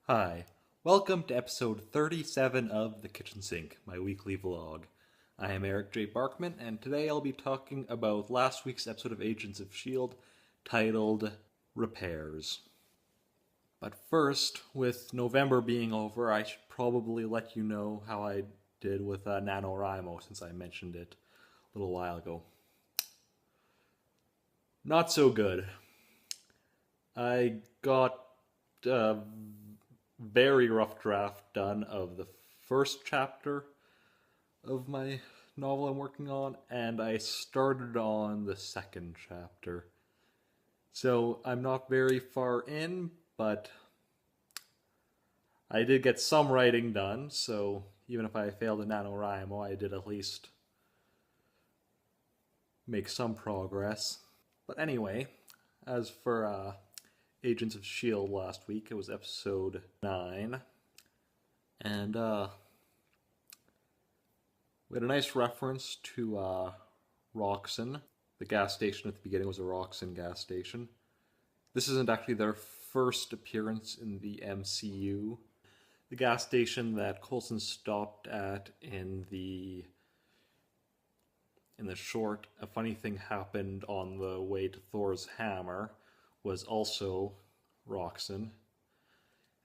Hi, welcome to episode 37 of The Kitchen Sink, my weekly vlog. I am Eric J. Barkman, and today I'll be talking about last week's episode of Agents of S.H.I.E.L.D. titled Repairs. But first, with November being over, I should probably let you know how I did with NaNoWriMo since I mentioned it a little while ago. Not so good. I got a very rough draft done of the first chapter of my novel I'm working on, and I started on the second chapter. So I'm not very far in, but I did get some writing done, so even if I failed in NaNoWriMo, I did at least make some progress. But anyway, as for Agents of S.H.I.E.L.D. last week, it was episode 9, and we had a nice reference to Roxxon. The gas station at the beginning was a Roxxon gas station. This isn't actually their first appearance in the MCU. The gas station that Coulson stopped at in the short "A Funny Thing Happened on the Way to Thor's Hammer" was also Roxxon.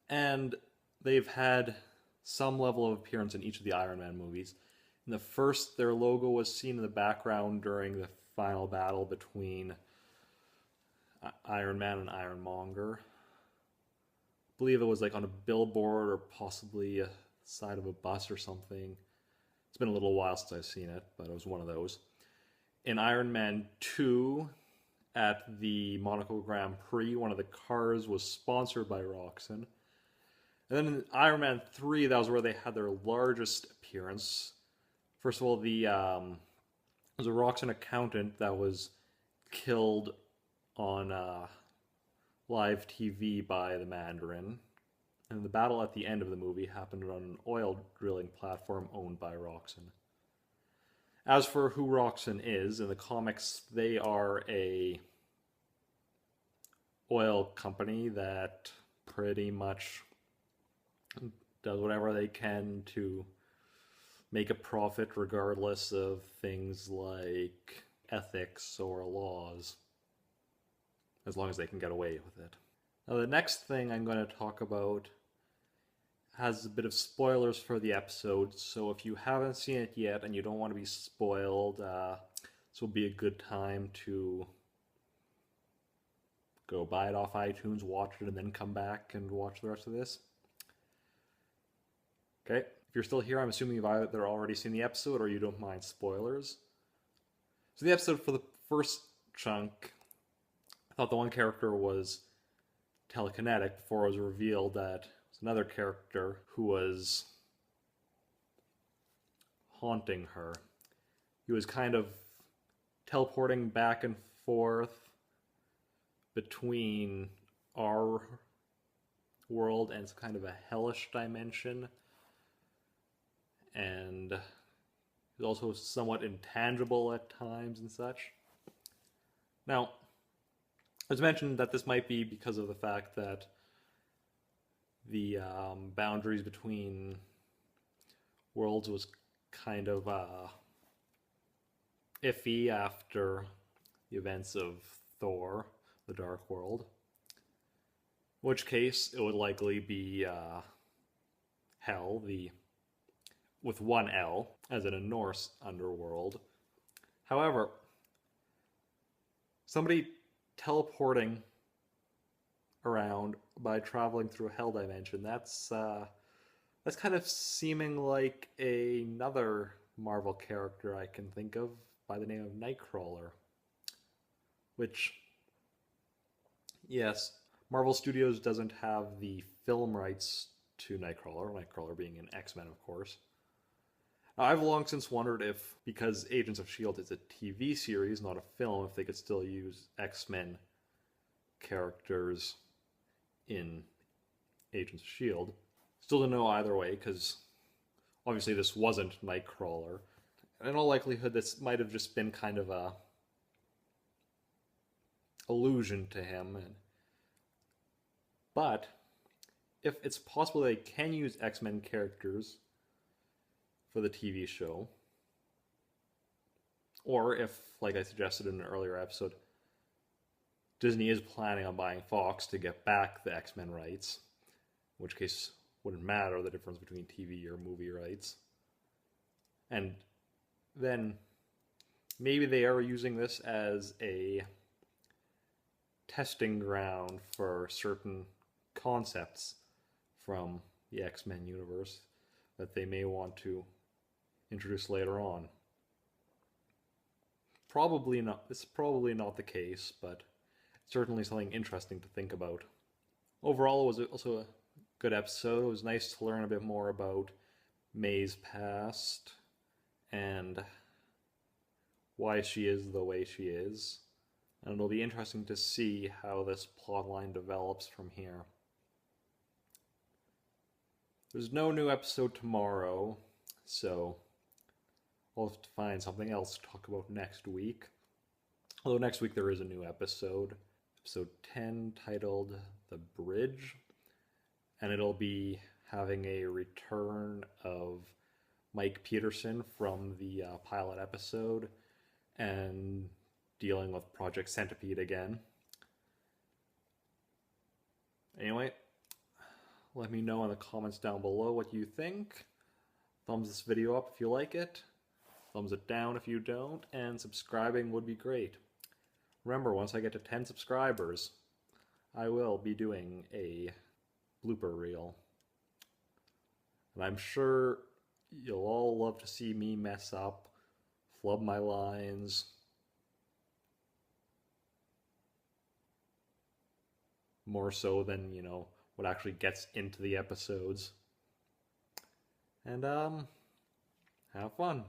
And they've had some level of appearance in each of the Iron Man movies. In the first, their logo was seen in the background during the final battle between Iron Man and Ironmonger. I believe it was like on a billboard or possibly a side of a bus or something. It's been a little while since I've seen it, but it was one of those. In Iron Man 2, at the Monaco Grand Prix, one of the cars was sponsored by Roxxon. And then in Iron Man 3, that was where they had their largest appearance. First of all, there was a Roxxon accountant that was killed on live TV by the Mandarin. And the battle at the end of the movie happened on an oil drilling platform owned by Roxxon. As for who Roxxon is, in the comics, they are a oil company that pretty much does whatever they can to make a profit regardless of things like ethics or laws, as long as they can get away with it. Now, the next thing I'm going to talk about has a bit of spoilers for the episode, so if you haven't seen it yet and you don't want to be spoiled, this will be a good time to go buy it off iTunes, watch it, and then come back and watch the rest of this. Okay, if you're still here, I'm assuming you've either already seen the episode or you don't mind spoilers. So the episode, for the first chunk, I thought the one character was telekinetic before it was revealed that it was another character who was haunting her. He was kind of teleporting back and forth between our world and kind of a hellish dimension. And he's also somewhat intangible at times and such. Now, it was mentioned that this might be because of the fact that the boundaries between worlds was kind of iffy after the events of Thor, the Dark World. In which case, it would likely be Hell, with one L, as in a Norse underworld. However, somebody teleporting around by traveling through a Hell dimension, that's kind of seeming like another Marvel character I can think of by the name of Nightcrawler. Which, yes, Marvel Studios doesn't have the film rights to Nightcrawler being an X-Men, of course. Now, I've long since wondered if, because Agents of S.H.I.E.L.D. is a TV series, not a film, if they could still use X-Men characters in Agents of S.H.I.E.L.D. Still don't know either way, because obviously this wasn't Nightcrawler. And in all likelihood, this might have just been kind of a allusion to him. But if it's possible they can use X-Men characters for the TV show, or if, like I suggested in an earlier episode, Disney is planning on buying Fox to get back the X-Men rights, in which case wouldn't matter the difference between TV or movie rights. And then maybe they are using this as a testing ground for certain concepts from the X-Men universe that they may want to introduce later on. Probably not. It's probably not the case, but certainly something interesting to think about. Overall, it was also a good episode. It was nice to learn a bit more about May's past and why she is the way she is. And it'll be interesting to see how this plotline develops from here. There's no new episode tomorrow, so I'll have to find something else to talk about next week. Although next week there is a new episode, episode 10, titled The Bridge, and it'll be having a return of Mike Peterson from the pilot episode and dealing with Project Centipede again. Anyway, let me know in the comments down below what you think. Thumbs this video up if you like it. Thumbs it down if you don't. And subscribing would be great. Remember, once I get to 10 subscribers, I will be doing a blooper reel. And I'm sure you'll all love to see me mess up, flub my lines, more so than, what actually gets into the episodes. And, have fun.